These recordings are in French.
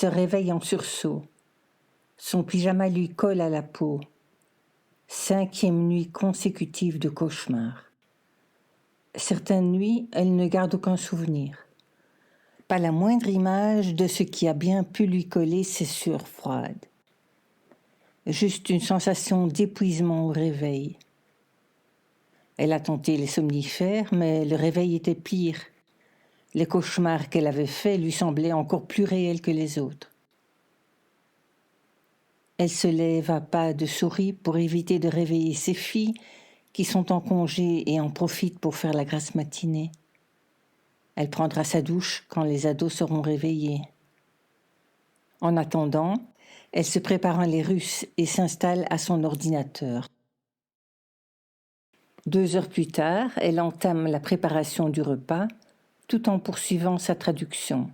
réveille en sursaut. Son pyjama lui colle à la peau. 5e nuit consécutive de cauchemar. Certaines nuits, elle ne garde aucun souvenir. Pas la moindre image de ce qui a bien pu lui coller ses sueurs froides. Juste une sensation d'épuisement au réveil. Elle a tenté les somnifères, mais le réveil était pire. Les cauchemars qu'elle avait faits lui semblaient encore plus réels que les autres. Elle se lève à pas de souris pour éviter de réveiller ses filles qui sont en congé et en profitent pour faire la grasse matinée. Elle prendra sa douche quand les ados seront réveillés. En attendant, elle se prépare en les Russes et s'installe à son ordinateur. 2 heures plus tard, elle entame la préparation du repas tout en poursuivant sa traduction.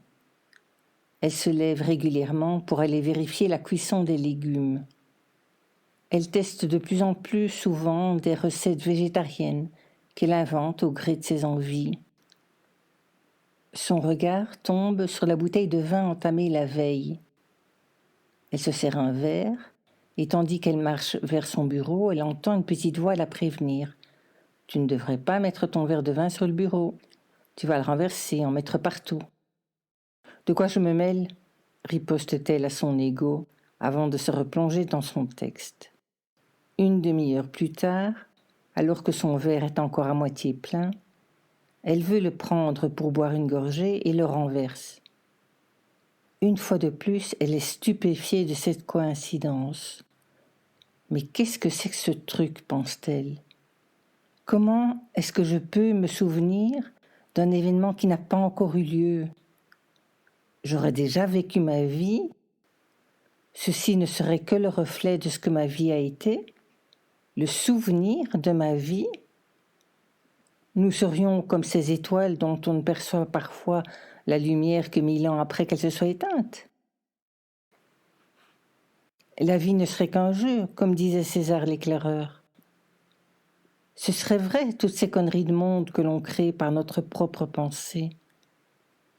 Elle se lève régulièrement pour aller vérifier la cuisson des légumes. Elle teste de plus en plus souvent des recettes végétariennes qu'elle invente au gré de ses envies. Son regard tombe sur la bouteille de vin entamée la veille. Elle se sert un verre, et tandis qu'elle marche vers son bureau, elle entend une petite voix la prévenir. « Tu ne devrais pas mettre ton verre de vin sur le bureau. Tu vas le renverser, en mettre partout. »« De quoi je me mêle ?» riposte-t-elle à son égo avant de se replonger dans son texte. 1 demi-heure plus tard, alors que son verre est encore à moitié plein, elle veut le prendre pour boire une gorgée et le renverse. Une fois de plus, elle est stupéfiée de cette coïncidence. Mais qu'est-ce que c'est que ce truc, pense-t-elle? Comment est-ce que je peux me souvenir d'un événement qui n'a pas encore eu lieu? J'aurais déjà vécu ma vie. Ceci ne serait que le reflet de ce que ma vie a été, le souvenir de ma vie. Nous serions comme ces étoiles dont on ne perçoit parfois la lumière que 1000 ans après qu'elle se soit éteinte. La vie ne serait qu'un jeu, comme disait César l'éclaireur. Ce serait vrai, toutes ces conneries de monde que l'on crée par notre propre pensée.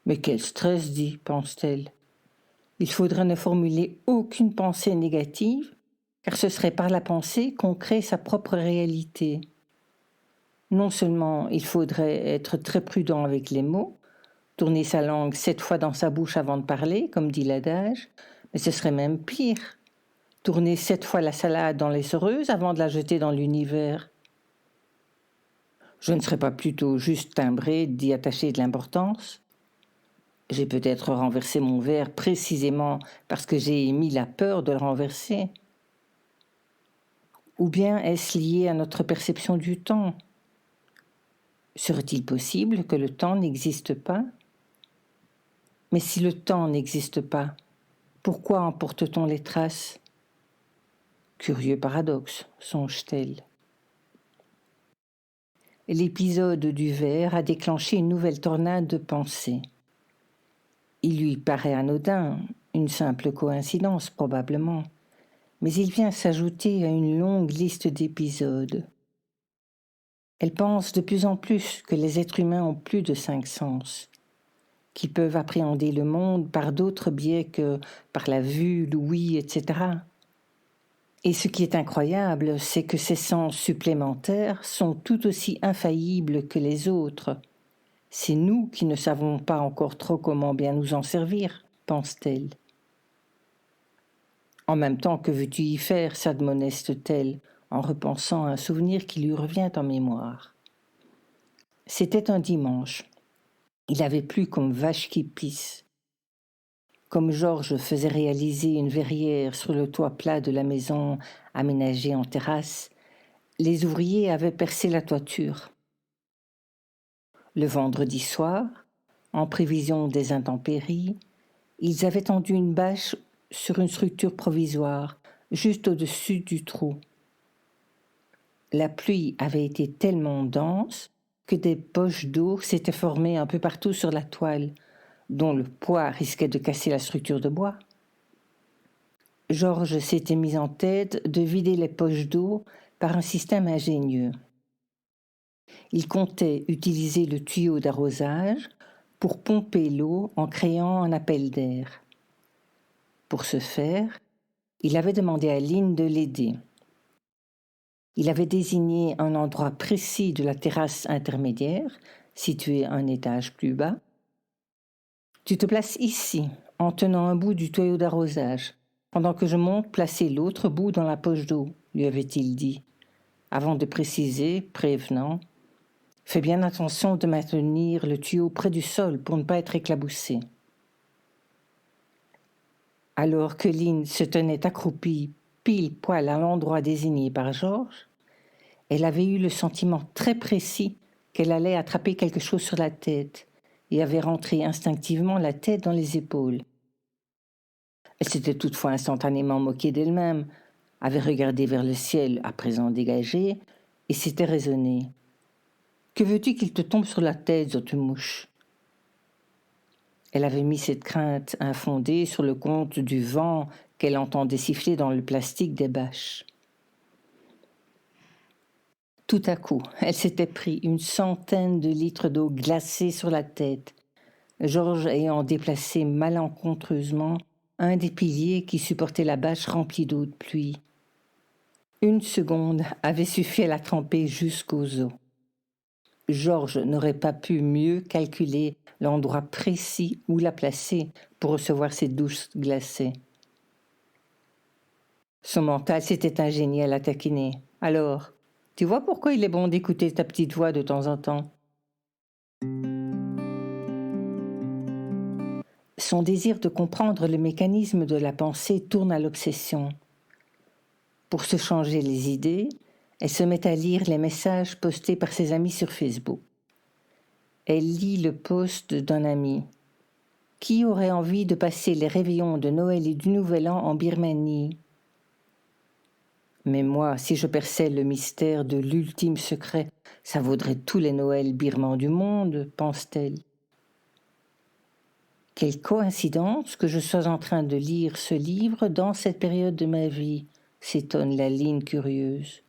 Mais quel stress, pense-t-elle. Il faudrait ne formuler aucune pensée négative, car ce serait par la pensée qu'on crée sa propre réalité. Non seulement il faudrait être très prudent avec les mots, tourner sa langue 7 fois dans sa bouche avant de parler, comme dit l'adage, mais ce serait même pire. Tourner 7 fois la salade dans les soreuses avant de la jeter dans l'univers. Je ne serais pas plutôt juste timbré d'y attacher de l'importance? J'ai peut-être renversé mon verre précisément parce que j'ai émis la peur de le renverser. Ou bien est-ce lié à notre perception du temps? Serait-il possible que le temps n'existe pas? Mais si le temps n'existe pas, pourquoi en porte-t-on les traces? Curieux paradoxe, songe-t-elle. L'épisode du verre a déclenché une nouvelle tornade de pensées. Il lui paraît anodin, une simple coïncidence probablement, mais il vient s'ajouter à une longue liste d'épisodes. Elle pense de plus en plus que les êtres humains ont plus de 5 sens, qu'ils peuvent appréhender le monde par d'autres biais que par la vue, l'ouïe, etc. Et ce qui est incroyable, c'est que ces sens supplémentaires sont tout aussi infaillibles que les autres. C'est nous qui ne savons pas encore trop comment bien nous en servir, pense-t-elle. En même temps, que veux-tu y faire, s'admoneste-t-elle, en repensant à un souvenir qui lui revient en mémoire. C'était un dimanche. Il avait plu comme vache qui pisse. Comme Georges faisait réaliser une verrière sur le toit plat de la maison aménagée en terrasse, les ouvriers avaient percé la toiture. Le vendredi soir, en prévision des intempéries, ils avaient tendu une bâche sur une structure provisoire, juste au-dessus du trou. La pluie avait été tellement dense que des poches d'eau s'étaient formées un peu partout sur la toile, dont le poids risquait de casser la structure de bois. Georges s'était mis en tête de vider les poches d'eau par un système ingénieux. Il comptait utiliser le tuyau d'arrosage pour pomper l'eau en créant un appel d'air. Pour ce faire, il avait demandé à Lynn de l'aider. Il avait désigné un endroit précis de la terrasse intermédiaire, situé un étage plus bas. « Tu te places ici, en tenant un bout du tuyau d'arrosage, pendant que je monte placer l'autre bout dans la poche d'eau, lui avait-il dit, avant de préciser, prévenant, « Fais bien attention de maintenir le tuyau près du sol pour ne pas être éclaboussé. » Alors que Lynn se tenait accroupie pile poil à l'endroit désigné par Georges, elle avait eu le sentiment très précis qu'elle allait attraper quelque chose sur la tête et avait rentré instinctivement la tête dans les épaules. Elle s'était toutefois instantanément moquée d'elle-même, avait regardé vers le ciel à présent dégagé et s'était raisonnée. « Que veux-tu qu'il te tombe sur la tête, zote-mouche ?» Elle avait mis cette crainte infondée sur le compte du vent qu'elle entendait siffler dans le plastique des bâches. Tout à coup, elle s'était pris une centaine de litres d'eau glacée sur la tête, Georges ayant déplacé malencontreusement un des piliers qui supportait la bâche remplie d'eau de pluie. Une seconde avait suffi à la tremper jusqu'aux os. Georges n'aurait pas pu mieux calculer l'endroit précis où la placer pour recevoir cette douche glacée. Son mental s'était ingénié à la taquiner. « Alors, tu vois pourquoi il est bon d'écouter ta petite voix de temps en temps ?» Son désir de comprendre le mécanisme de la pensée tourne à l'obsession. Pour se changer les idées, elle se met à lire les messages postés par ses amis sur Facebook. Elle lit le post d'un ami. Qui aurait envie de passer les réveillons de Noël et du Nouvel An en Birmanie ? Mais moi, si je perçais le mystère de l'ultime secret, ça vaudrait tous les Noëls birmans du monde, pense-t-elle. Quelle coïncidence que je sois en train de lire ce livre dans cette période de ma vie, s'étonne la Lynn curieuse.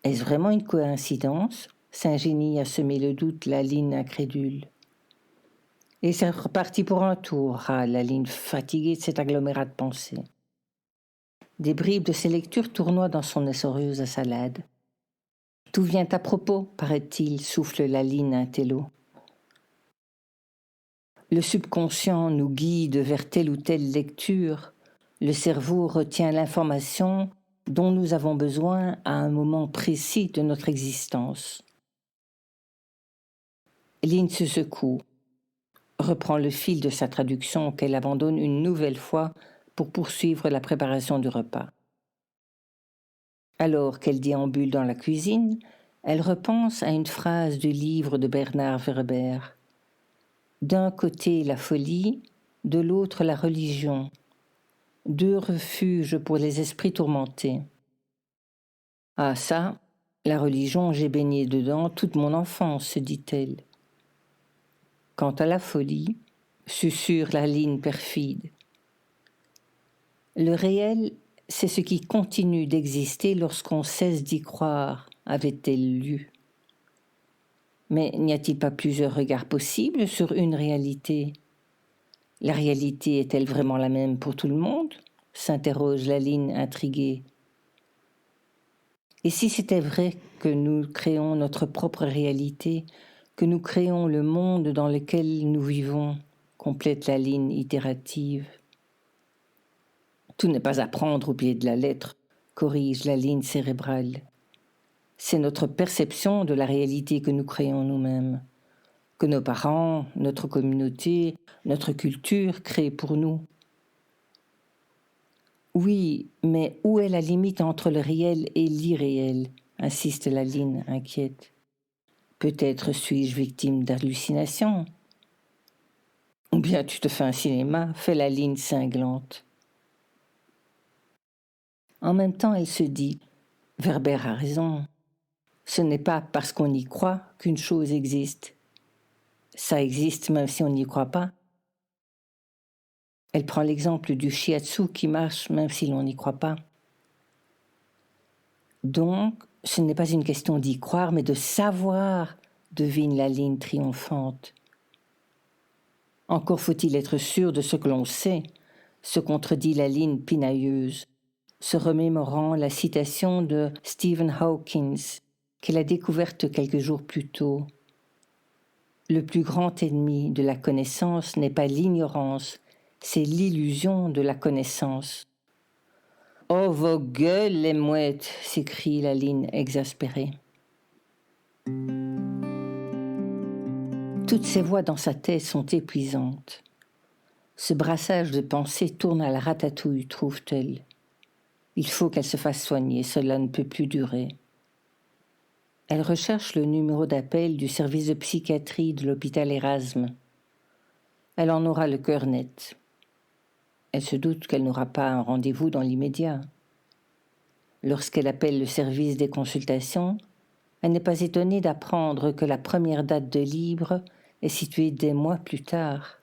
Est-ce vraiment une coïncidence ? S'ingénie à semer le doute la Lynn incrédule. Et c'est reparti pour un tour, râle la Lynn fatiguée de cet agglomérat de pensées. Des bribes de ses lectures tournoient dans son essoreuse salade. Tout vient à propos, paraît-il, souffle la Lynn intello. Le subconscient nous guide vers telle ou telle lecture. Le cerveau retient l'information dont nous avons besoin à un moment précis de notre existence. Lynn se secoue, reprend le fil de sa traduction qu'elle abandonne une nouvelle fois pour poursuivre la préparation du repas. Alors qu'elle déambule dans la cuisine, elle repense à une phrase du livre de Bernard Werber. D'un côté la folie, de l'autre la religion. Deux refuges pour les esprits tourmentés. Ah ça, la religion, j'ai baigné dedans toute mon enfance, se dit-elle. Quant à la folie, susurre la Lynn perfide. Le réel, c'est ce qui continue d'exister lorsqu'on cesse d'y croire, avait-elle lu. Mais n'y a-t-il pas plusieurs regards possibles sur une réalité ? La réalité est-elle vraiment la même pour tout le monde ? S'interroge la Lynn intriguée. Et si c'était vrai que nous créons notre propre réalité, que nous créons le monde dans lequel nous vivons, complète la Lynn itérative. Tout n'est pas à prendre au pied de la lettre, corrige la Lynn cérébrale. C'est notre perception de la réalité que nous créons nous-mêmes, que nos parents, notre communauté, notre culture créent pour nous. Oui, mais où est la limite entre le réel et l'irréel ? Insiste la Lynn, inquiète. Peut-être suis-je victime d'hallucinations. Ou bien tu te fais un cinéma, fait la Lynn cinglante. En même temps, elle se dit, Werber a raison. Ce n'est pas parce qu'on y croit qu'une chose existe. Ça existe même si on n'y croit pas. Elle prend l'exemple du shiatsu qui marche même si l'on n'y croit pas. Donc, ce n'est pas une question d'y croire, mais de savoir, devine la Lynn triomphante. Encore faut-il être sûr de ce que l'on sait. se contredit Laline pinailleuse, se remémorant la citation de Stephen Hawking qu'elle a découverte quelques jours plus tôt. Le plus grand ennemi de la connaissance n'est pas l'ignorance, c'est l'illusion de la connaissance. « Oh, vos gueules, les mouettes !» s'écrie Laline exaspérée. Toutes ces voix dans sa tête sont épuisantes. Ce brassage de pensées tourne à la ratatouille, trouve-t-elle. Il faut qu'elle se fasse soigner, cela ne peut plus durer. Elle recherche le numéro d'appel du service de psychiatrie de l'hôpital Erasme. Elle en aura le cœur net. Elle se doute qu'elle n'aura pas un rendez-vous dans l'immédiat. Lorsqu'elle appelle le service des consultations, elle n'est pas étonnée d'apprendre que la première date de libre est située des mois plus tard.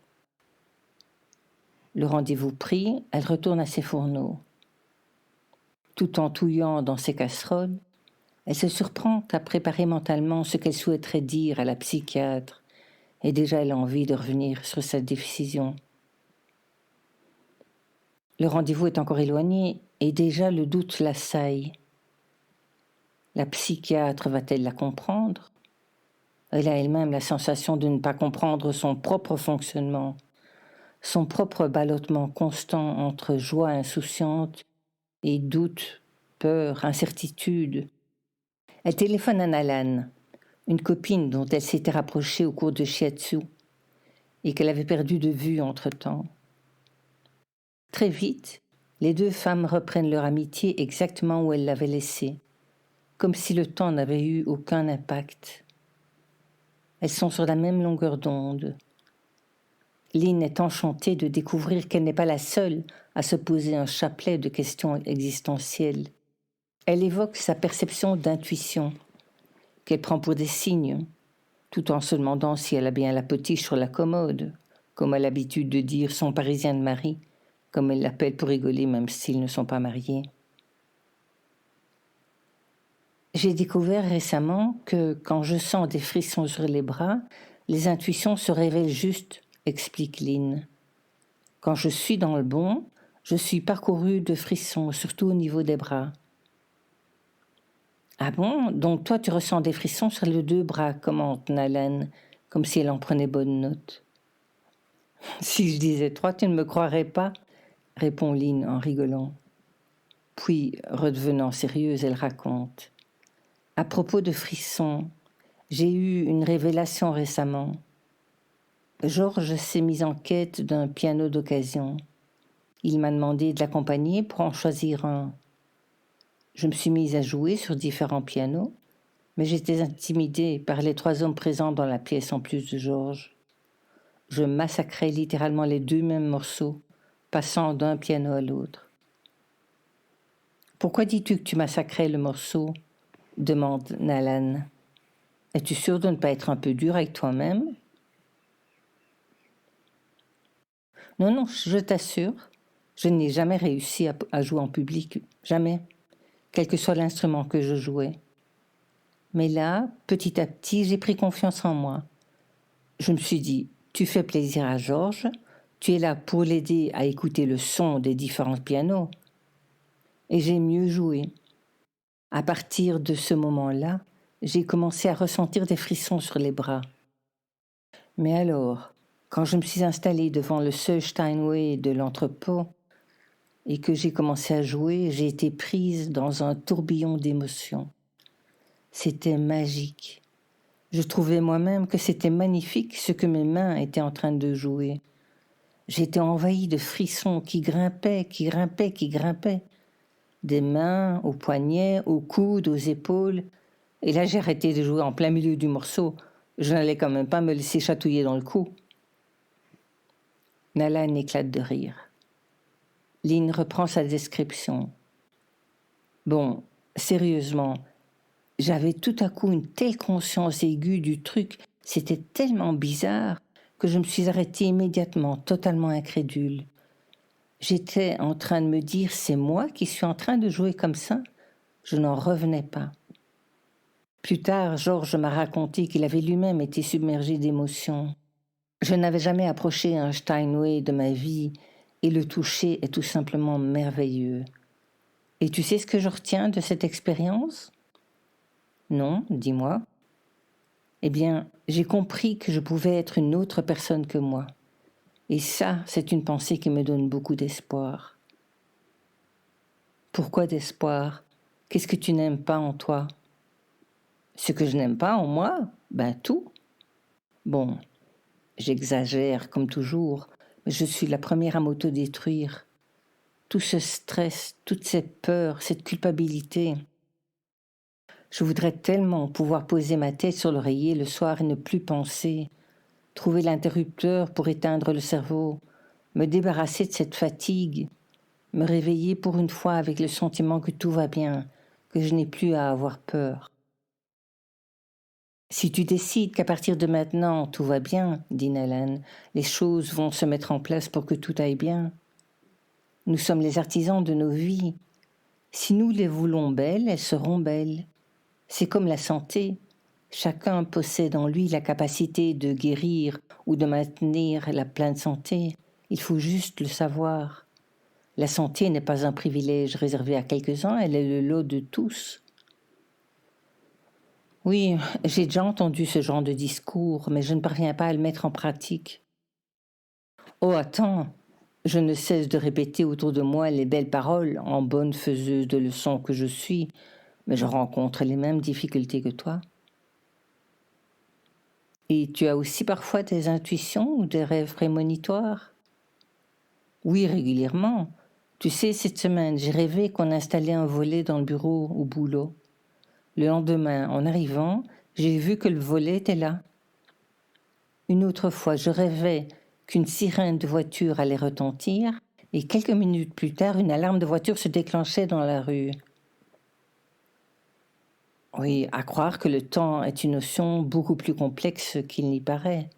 Le rendez-vous pris, elle retourne à ses fourneaux. Tout en touillant dans ses casseroles, elle se surprend à préparer mentalement ce qu'elle souhaiterait dire à la psychiatre, et déjà elle a envie de revenir sur sa décision. Le rendez-vous est encore éloigné, et déjà le doute l'assaille. La psychiatre va-t-elle la comprendre ? Elle a elle-même la sensation de ne pas comprendre son propre fonctionnement, son propre ballottement constant entre joie insouciante et doute, peur, incertitude. Elle téléphone à Nalan, une copine dont elle s'était rapprochée au cours de shiatsu et qu'elle avait perdue de vue entre-temps. Très vite, les deux femmes reprennent leur amitié exactement où elles l'avaient laissée, comme si le temps n'avait eu aucun impact. Elles sont sur la même longueur d'onde. Lynn est enchantée de découvrir qu'elle n'est pas la seule à se poser un chapelet de questions existentielles. Elle évoque sa perception d'intuition, qu'elle prend pour des signes, tout en se demandant si elle a bien la potiche sur la commode, comme a l'habitude de dire son Parisien de mari, comme elle l'appelle pour rigoler même s'ils ne sont pas mariés. J'ai découvert récemment que quand je sens des frissons sur les bras, les intuitions se révèlent justes, explique Lynn. Quand je suis dans le bon, je suis parcourue de frissons, surtout au niveau des bras. Ah bon? Donc toi tu ressens des frissons sur les deux bras, commente Nalan, comme si elle en prenait bonne note. Si je disais toi, tu ne me croirais pas, répond Lynn en rigolant. Puis, redevenant sérieuse, elle raconte. À propos de frissons, j'ai eu une révélation récemment. Georges s'est mis en quête d'un piano d'occasion. Il m'a demandé de l'accompagner pour en choisir un. Je me suis mise à jouer sur différents pianos, mais j'étais intimidée par les 3 hommes présents dans la pièce en plus de Georges. Je massacrais littéralement les 2 mêmes morceaux, passant d'un piano à l'autre. « Pourquoi dis-tu que tu massacrais le morceau ?» demande Nalan. « Es-tu sûre de ne pas être un peu dur avec toi-même ?» Non, je t'assure, je n'ai jamais réussi à jouer en public, jamais, quel que soit l'instrument que je jouais. Mais là, petit à petit, j'ai pris confiance en moi. Je me suis dit, tu fais plaisir à Georges, tu es là pour l'aider à écouter le son des différents pianos. Et j'ai mieux joué. À partir de ce moment-là, j'ai commencé à ressentir des frissons sur les bras. Mais alors, quand je me suis installée devant le seul Steinway de l'entrepôt et que j'ai commencé à jouer, j'ai été prise dans un tourbillon d'émotions. C'était magique. Je trouvais moi-même que c'était magnifique ce que mes mains étaient en train de jouer. J'étais envahie de frissons qui grimpaient. Des mains aux poignets, aux coudes, aux épaules. Et là, j'ai arrêté de jouer en plein milieu du morceau. Je n'allais quand même pas me laisser chatouiller dans le cou. Nalan éclate de rire. Lynn reprend sa description. Bon, sérieusement, j'avais tout à coup une telle conscience aiguë du truc, c'était tellement bizarre que je me suis arrêtée immédiatement, totalement incrédule. J'étais en train de me dire, c'est moi qui suis en train de jouer comme ça? Je n'en revenais pas. Plus tard, Georges m'a raconté qu'il avait lui-même été submergé d'émotions. Je n'avais jamais approché un Steinway de ma vie, Et le toucher est tout simplement merveilleux. Et tu sais ce que je retiens de cette expérience ? Non, dis-moi. Eh bien, j'ai compris que je pouvais être une autre personne que moi. Et ça, c'est une pensée qui me donne beaucoup d'espoir. Pourquoi d'espoir ? Qu'est-ce que tu n'aimes pas en toi ? Ce que je n'aime pas en moi ? Ben tout. Bon, j'exagère comme toujours, mais je suis la première à m'autodétruire. Tout ce stress, toute cette peur, cette culpabilité. Je voudrais tellement pouvoir poser ma tête sur l'oreiller le soir et ne plus penser, trouver l'interrupteur pour éteindre le cerveau, me débarrasser de cette fatigue, me réveiller pour une fois avec le sentiment que tout va bien, que je n'ai plus à avoir peur. Si tu décides qu'à partir de maintenant tout va bien, dit Nalan, les choses vont se mettre en place pour que tout aille bien. Nous sommes les artisans de nos vies. Si nous les voulons belles, elles seront belles. C'est comme la santé. Chacun possède en lui la capacité de guérir ou de maintenir la pleine santé. Il faut juste le savoir. La santé n'est pas un privilège réservé à quelques-uns, elle est le lot de tous. Oui, j'ai déjà entendu ce genre de discours, mais je ne parviens pas à le mettre en pratique. Oh, attends, je ne cesse de répéter autour de moi les belles paroles en bonne faiseuse de leçons que je suis, mais je rencontre les mêmes difficultés que toi. Et tu as aussi parfois des intuitions ou des rêves prémonitoires ? Oui, régulièrement. Tu sais, cette semaine, j'ai rêvé qu'on installait un volet dans le bureau au boulot. Le lendemain, en arrivant, j'ai vu que le volet était là. Une autre fois, je rêvais qu'une sirène de voiture allait retentir et quelques minutes plus tard, une alarme de voiture se déclenchait dans la rue. Oui, à croire que le temps est une notion beaucoup plus complexe qu'il n'y paraît.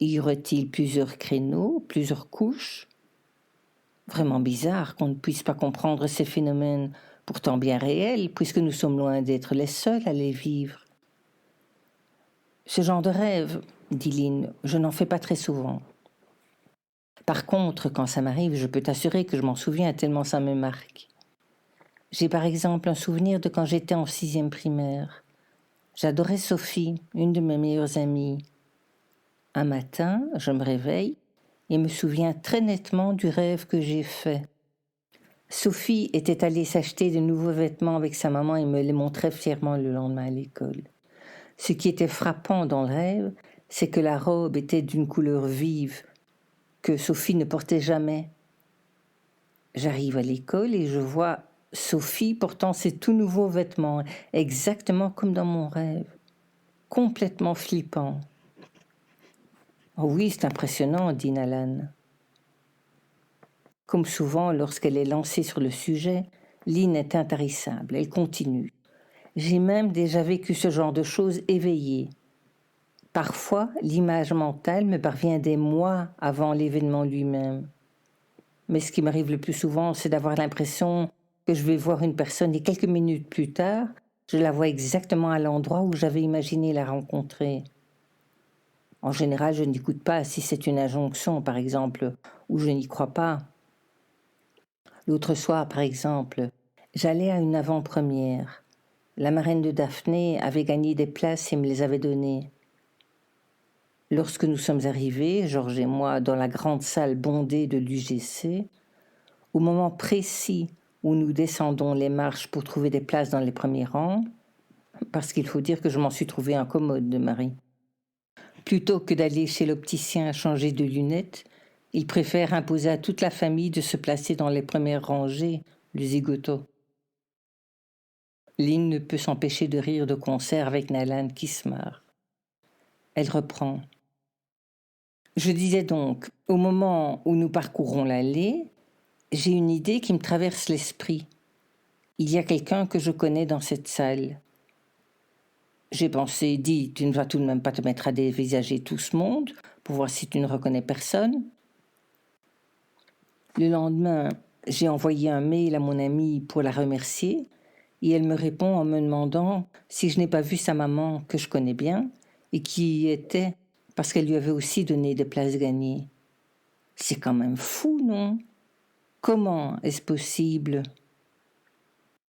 Y aurait-il plusieurs créneaux, plusieurs couches ? Vraiment bizarre qu'on ne puisse pas comprendre ces phénomènes, pourtant bien réels, puisque nous sommes loin d'être les seuls à les vivre. Ce genre de rêve, dit Lynn, je n'en fais pas très souvent. Par contre, quand ça m'arrive, je peux t'assurer que je m'en souviens tellement ça me marque. J'ai par exemple un souvenir de quand j'étais en 6e primaire. J'adorais Sophie, une de mes meilleures amies. Un matin, je me réveille et me souviens très nettement du rêve que j'ai fait. Sophie était allée s'acheter de nouveaux vêtements avec sa maman et me les montrait fièrement le lendemain à l'école. Ce qui était frappant dans le rêve, c'est que la robe était d'une couleur vive, que Sophie ne portait jamais. J'arrive à l'école et je vois Sophie portant ses tout nouveaux vêtements, exactement comme dans mon rêve. Complètement flippant. Oh oui, c'est impressionnant, dit Nalan. Comme souvent, lorsqu'elle est lancée sur le sujet, Lynn est intarissable. Elle continue. J'ai même déjà vécu ce genre de choses éveillées. Parfois, l'image mentale me parvient des mois avant l'événement lui-même. Mais ce qui m'arrive le plus souvent, c'est d'avoir l'impression que je vais voir une personne et quelques minutes plus tard, je la vois exactement à l'endroit où j'avais imaginé la rencontrer. En général, je n'écoute pas si c'est une injonction, par exemple, ou je n'y crois pas. L'autre soir, par exemple, j'allais à une avant-première. La marraine de Daphné avait gagné des places et me les avait données. Lorsque nous sommes arrivés, Georges et moi, dans la grande salle bondée de l'UGC, au moment précis où nous descendons les marches pour trouver des places dans les premiers rangs, parce qu'il faut dire que je m'en suis trouvé incommode de Marie. Plutôt que d'aller chez l'opticien changer de lunettes, il préfère imposer à toute la famille de se placer dans les premières rangées, le zigoto. Lynn ne peut s'empêcher de rire de concert avec Nalan qui se marre. Elle reprend. Je disais donc, au moment où nous parcourons l'allée, j'ai une idée qui me traverse l'esprit. Il y a quelqu'un que je connais dans cette salle. J'ai pensé, dis, tu ne vas tout de même pas te mettre à dévisager tout ce monde pour voir si tu ne reconnais personne. Le lendemain, j'ai envoyé un mail à mon amie pour la remercier et elle me répond en me demandant si je n'ai pas vu sa maman que je connais bien et qui y était parce qu'elle lui avait aussi donné des places gagnées. C'est quand même fou, non? Comment est-ce possible?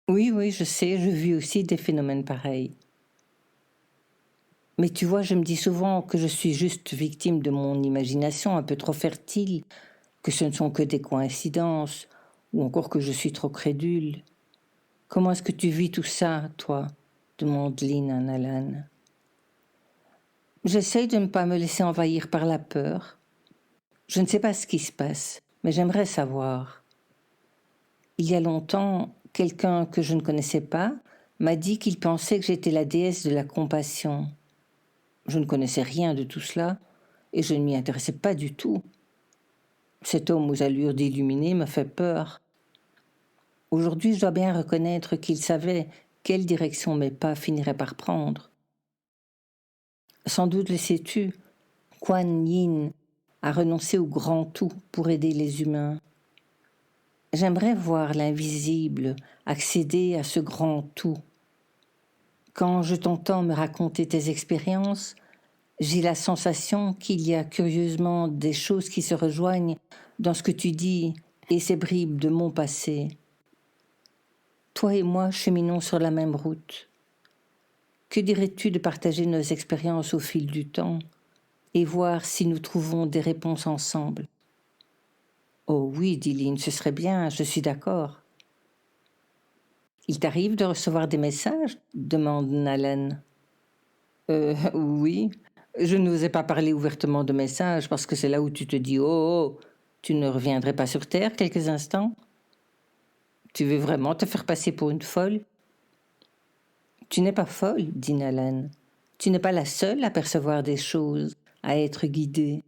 Oui, je sais, je vis aussi des phénomènes pareils. Mais tu vois, je me dis souvent que je suis juste victime de mon imagination un peu trop fertile, que ce ne sont que des coïncidences, ou encore que je suis trop crédule. Comment est-ce que tu vis tout ça, toi? Demande Lynn à Alan. J'essaye de ne pas me laisser envahir par la peur. Je ne sais pas ce qui se passe, mais j'aimerais savoir. Il y a longtemps, quelqu'un que je ne connaissais pas m'a dit qu'il pensait que j'étais la déesse de la compassion. Je ne connaissais rien de tout cela et je ne m'y intéressais pas du tout. Cet homme aux allures d'illuminé me fait peur. Aujourd'hui, je dois bien reconnaître qu'il savait quelle direction mes pas finiraient par prendre. Sans doute le sais-tu, Kuan Yin a renoncé au grand tout pour aider les humains. J'aimerais voir l'invisible accéder à ce grand tout. Quand je t'entends me raconter tes expériences, j'ai la sensation qu'il y a curieusement des choses qui se rejoignent dans ce que tu dis et ces bribes de mon passé. Toi et moi cheminons sur la même route. Que dirais-tu de partager nos expériences au fil du temps et voir si nous trouvons des réponses ensemble? Oh oui, dit Lynn, ce serait bien, je suis d'accord. Il t'arrive de recevoir des messages? Demande Nalen. Oui. Je n'osais pas parler ouvertement de messages parce que c'est là où tu te dis oh, tu ne reviendrais pas sur Terre quelques instants? Tu veux vraiment te faire passer pour une folle? Tu n'es pas folle, dit Nalen. Tu n'es pas la seule à percevoir des choses, à être guidée.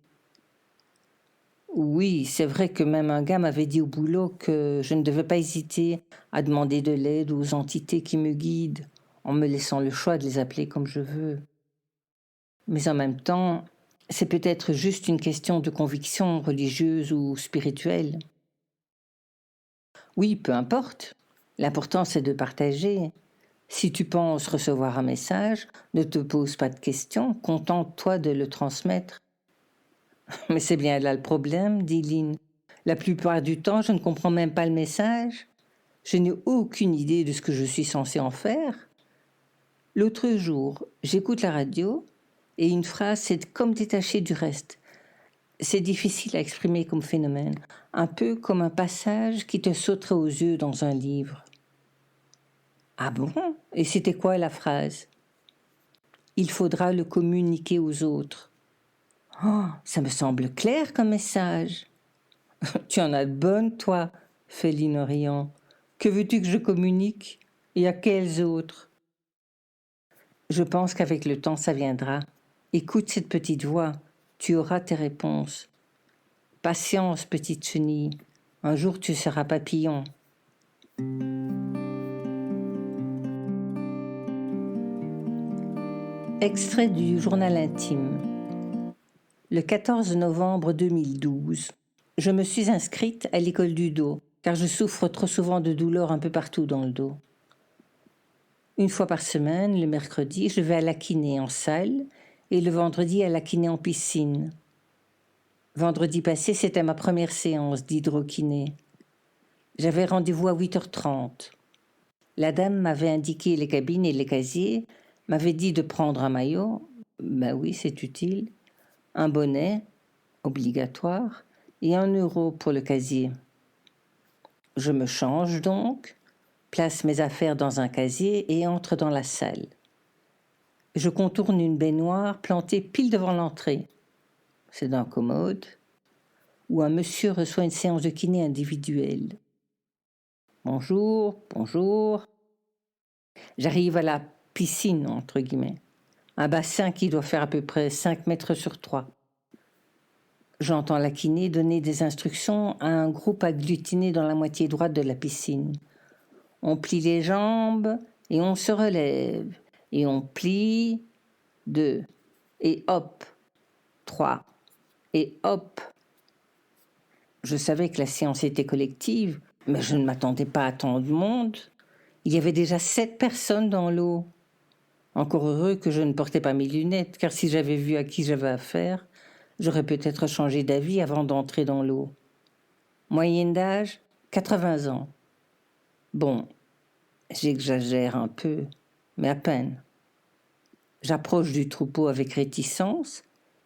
Oui, c'est vrai que même un gars m'avait dit au boulot que je ne devais pas hésiter à demander de l'aide aux entités qui me guident, en me laissant le choix de les appeler comme je veux. Mais en même temps, c'est peut-être juste une question de conviction religieuse ou spirituelle. Oui, peu importe. L'important, c'est de partager. Si tu penses recevoir un message, ne te pose pas de questions, contente-toi de le transmettre. Mais c'est bien là le problème, dit Lynn. La plupart du temps, je ne comprends même pas le message. Je n'ai aucune idée de ce que je suis censée en faire. L'autre jour, j'écoute la radio et une phrase s'est comme détachée du reste. C'est difficile à exprimer comme phénomène, un peu comme un passage qui te sauterait aux yeux dans un livre. Ah bon? Et c'était quoi la phrase? Il faudra le communiquer aux autres. Oh, ça me semble clair comme message. Tu en as de bonnes, toi, fait Lynn en riant. Que veux-tu que je communique? Et à quels autres? Je pense qu'avec le temps, ça viendra. Écoute cette petite voix, tu auras tes réponses. Patience, petite chenille, un jour tu seras papillon. Extrait du journal intime. Le 14 novembre 2012, je me suis inscrite à l'école du dos, car je souffre trop souvent de douleurs un peu partout dans le dos. Une fois par semaine, le mercredi, je vais à la kiné en salle et le vendredi à la kiné en piscine. Vendredi passé, c'était ma première séance d'hydrokiné. J'avais rendez-vous à 8h30. La dame m'avait indiqué les cabines et les casiers, m'avait dit de prendre un maillot, ben oui, c'est utile, un bonnet, obligatoire, et 1 € pour le casier. Je me change donc, place mes affaires dans un casier et entre dans la salle. Je contourne une baignoire plantée pile devant l'entrée. C'est d'un commode, où un monsieur reçoit une séance de kiné individuelle. Bonjour, bonjour. J'arrive à la piscine, entre guillemets. Un bassin qui doit faire à peu près 5 mètres sur 3. J'entends la kiné donner des instructions à un groupe agglutiné dans la moitié droite de la piscine. On plie les jambes et on se relève. Et on plie, 2. Et hop, 3. Et hop. Je savais que la séance était collective, mais je ne m'attendais pas à tant de monde. Il y avait déjà 7 personnes dans l'eau. Encore heureux que je ne portais pas mes lunettes, car si j'avais vu à qui j'avais affaire, J'aurais peut-être changé d'avis avant d'entrer dans l'eau. Moyenne d'âge, 80 ans. Bon, j'exagère un peu, mais à peine. J'approche du troupeau avec réticence,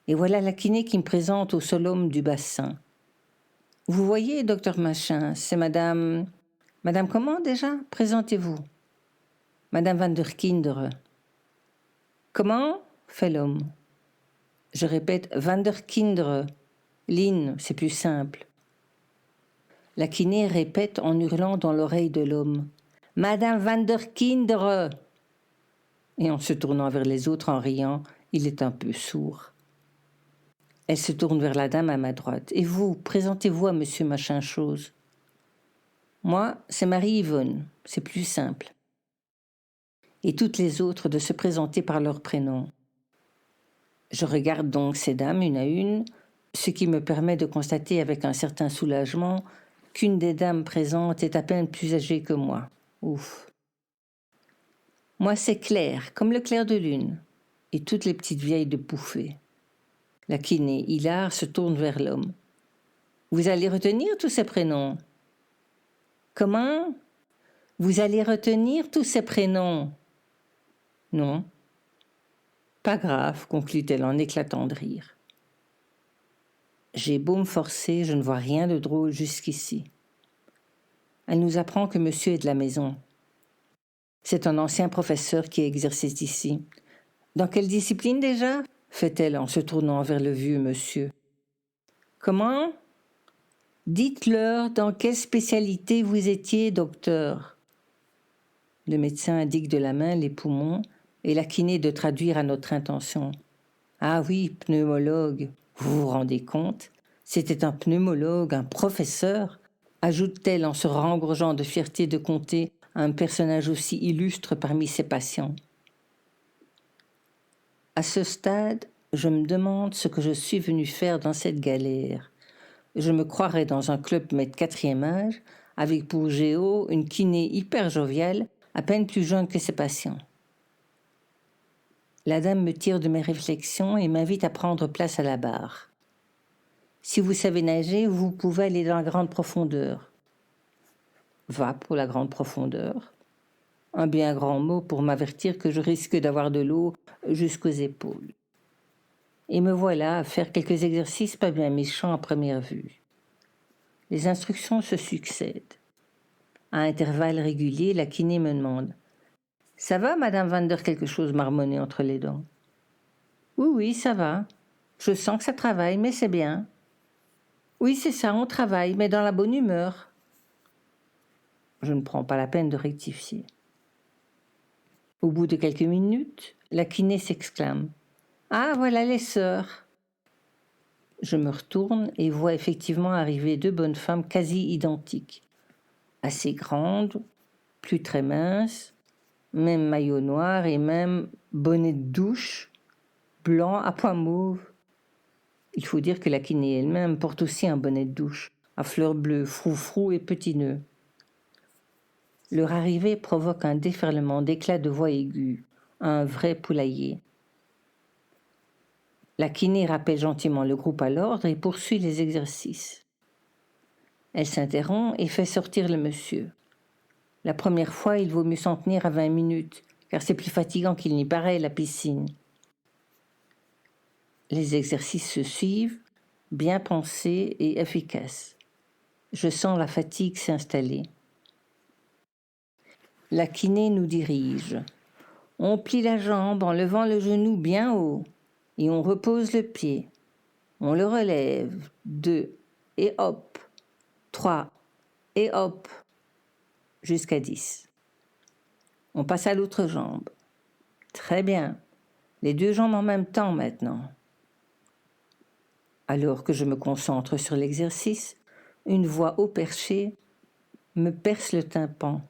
et voilà la kiné qui me présente au seul homme du bassin. Vous voyez, docteur Machin, c'est madame... Madame comment déjà? Présentez-vous. Madame van der Kinderen. Comment? Fait l'homme. Je répète, van der Kinderen. Lynn, c'est plus simple. La kiné répète en hurlant dans l'oreille de l'homme. Madame van der Kinderen. Et en se tournant vers les autres en riant, il est un peu sourd. Elle se tourne vers la dame à ma droite. Et vous, présentez-vous à monsieur machin chose. Moi, c'est Marie-Yvonne, c'est plus simple. Et toutes les autres de se présenter par leur prénom. Je regarde donc ces dames une à une, ce qui me permet de constater avec un certain soulagement qu'une des dames présentes est à peine plus âgée que moi. Ouf. Moi, c'est clair, comme le clair de lune, et toutes les petites vieilles de bouffée. La kiné, hilar, se tourne vers l'homme. Vous allez retenir tous ces prénoms? Comment? Vous allez retenir tous ces prénoms? Non. Pas grave, conclut-elle en éclatant de rire. J'ai beau me forcer, je ne vois rien de drôle jusqu'ici. Elle nous apprend que monsieur est de la maison. C'est un ancien professeur qui exerce ici. Dans quelle discipline déjà? Fait-elle en se tournant vers le vieux monsieur. Comment? Dites-leur dans quelle spécialité vous étiez, docteur. Le médecin indique de la main les poumons et la kiné de traduire à notre intention. Ah oui, pneumologue, vous vous rendez compte? C'était un pneumologue, un professeur, ajoute-t-elle en se rengorgeant de fierté de compter un personnage aussi illustre parmi ses patients. À ce stade, je me demande ce que je suis venu faire dans cette galère. Je me croirais dans un club med 4e âge, avec pour géo une kiné hyper joviale, à peine plus jeune que ses patients. La dame me tire de mes réflexions et m'invite à prendre place à la barre. Si vous savez nager, vous pouvez aller dans la grande profondeur. Va pour la grande profondeur. Un bien grand mot pour m'avertir que je risque d'avoir de l'eau jusqu'aux épaules. Et me voilà à faire quelques exercices pas bien méchants à première vue. Les instructions se succèdent. À intervalles réguliers, la kiné me demande « Ça va, madame Van der quelque chose marmonné entre les dents ?»« Oui, oui, ça va. Je sens que ça travaille, mais c'est bien. »« Oui, c'est ça, on travaille, mais dans la bonne humeur. » Je ne prends pas la peine de rectifier. Au bout de quelques minutes, la kiné s'exclame « Ah, voilà les sœurs !» Je me retourne et vois effectivement arriver 2 bonnes femmes quasi identiques, assez grandes, plus très minces, même maillot noir et même bonnet de douche, blanc à pois mauve. Il faut dire que la kiné elle-même porte aussi un bonnet de douche, à fleurs bleues, froufrou et petits nœuds. Leur arrivée provoque un déferlement d'éclats de voix aigus, un vrai poulailler. La kiné rappelle gentiment le groupe à l'ordre et poursuit les exercices. Elle s'interrompt et fait sortir le monsieur. La première fois, il vaut mieux s'en tenir à 20 minutes, car c'est plus fatigant qu'il n'y paraît, la piscine. Les exercices se suivent, bien pensés et efficaces. Je sens la fatigue s'installer. La kiné nous dirige. On plie la jambe en levant le genou bien haut et on repose le pied. On le relève. 2 et hop. 3 et hop. Jusqu'à 10. On passe à l'autre jambe. Très bien. Les 2 jambes en même temps maintenant. Alors que je me concentre sur l'exercice, une voix haut perchée me perce le tympan.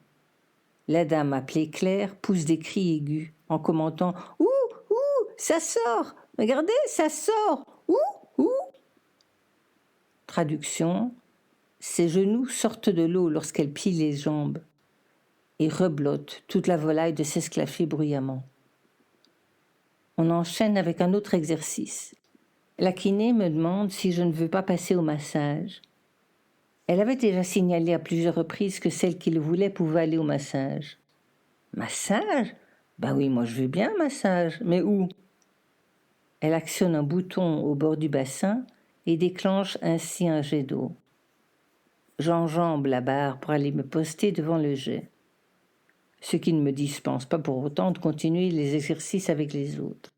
La dame appelée Claire pousse des cris aigus en commentant « Ouh, ouh, ça sort! Regardez, ça sort! Ouh, ouh !» Traduction, ses genoux sortent de l'eau lorsqu'elle plie les jambes et reblotte toute la volaille de s'esclaffer bruyamment. On enchaîne avec un autre exercice. La kiné me demande si je ne veux pas passer au massage. Elle avait déjà signalé à plusieurs reprises que celle qui le voulait pouvait aller au massage. Massage? Ben oui, moi je veux bien un massage, mais où? Elle actionne un bouton au bord du bassin et déclenche ainsi un jet d'eau. J'enjambe la barre pour aller me poster devant le jet. Ce qui ne me dispense pas pour autant de continuer les exercices avec les autres.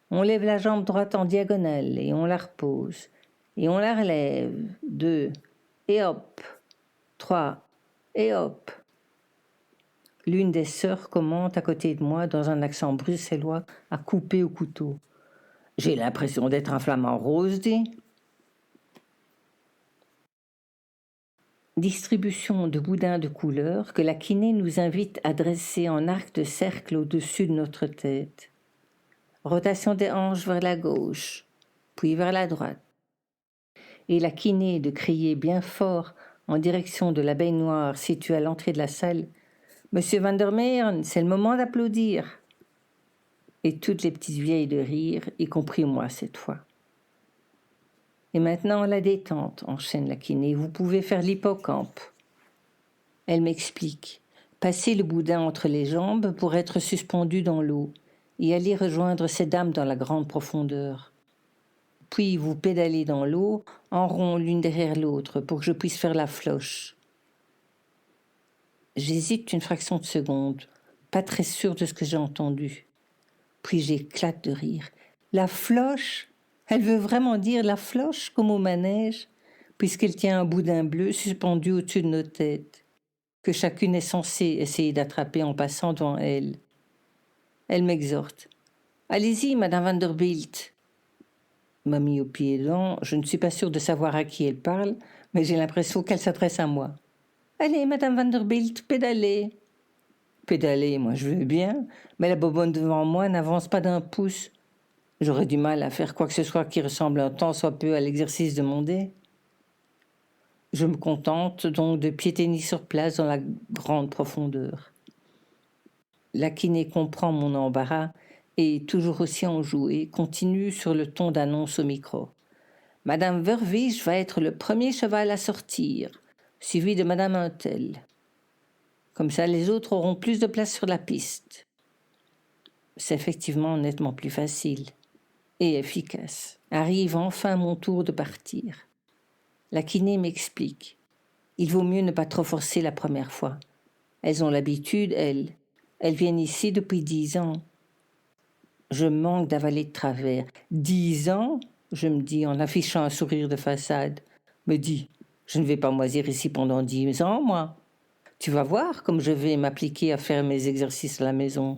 On lève la jambe droite en diagonale et on la repose. Et on la relève. 2. Et hop. 3. Et hop. L'une des sœurs commente à côté de moi dans un accent bruxellois à couper au couteau. J'ai l'impression d'être un flamant rose, dit. Distribution de boudins de couleur que la kiné nous invite à dresser en arc de cercle au-dessus de notre tête. Rotation des hanches vers la gauche, puis vers la droite. Et la kiné de crier bien fort en direction de la baignoire située à l'entrée de la salle. « Monsieur Van der Meeren, c'est le moment d'applaudir !» Et toutes les petites vieilles de rire, y compris moi cette fois. Et maintenant la détente, enchaîne la kiné, vous pouvez faire l'hippocampe. Elle m'explique. Passez le boudin entre les jambes pour être suspendu dans l'eau et aller rejoindre ces dames dans la grande profondeur. Puis vous pédalez dans l'eau, en rond l'une derrière l'autre, pour que je puisse faire la floche. J'hésite une fraction de seconde, pas très sûre de ce que j'ai entendu. Puis j'éclate de rire. La floche? Elle veut vraiment dire la floche, comme au manège, puisqu'elle tient un boudin bleu suspendu au-dessus de nos têtes, que chacune est censée essayer d'attraper en passant devant elle. Elle m'exhorte. « Allez-y, Madame Vanderbilt !» M'a mis au pied dedans. Je ne suis pas sûre de savoir à qui elle parle, mais j'ai l'impression qu'elle s'adresse à moi. « Allez, Madame Vanderbilt, pédalez !» Pédaler, moi je veux bien, mais la bobonne devant moi n'avance pas d'un pouce. J'aurais du mal à faire quoi que ce soit qui ressemble un tant soit peu à l'exercice demandé. Je me contente donc de piétiner sur place dans la grande profondeur. La kiné comprend mon embarras et, toujours aussi enjouée, continue sur le ton d'annonce au micro. « Madame Verviche va être le premier cheval à sortir, suivi de Madame Untel. Comme ça, les autres auront plus de place sur la piste. » C'est effectivement nettement plus facile et efficace. Arrive enfin mon tour de partir. La kiné m'explique. Il vaut mieux ne pas trop forcer la première fois. Elles ont l'habitude, elles. Elles viennent ici depuis 10 ans. Je manque d'avaler de travers. 10 ans, je me dis en affichant un sourire de façade. Me dis, je ne vais pas moisir ici pendant 10 ans, moi. Tu vas voir comme je vais m'appliquer à faire mes exercices à la maison.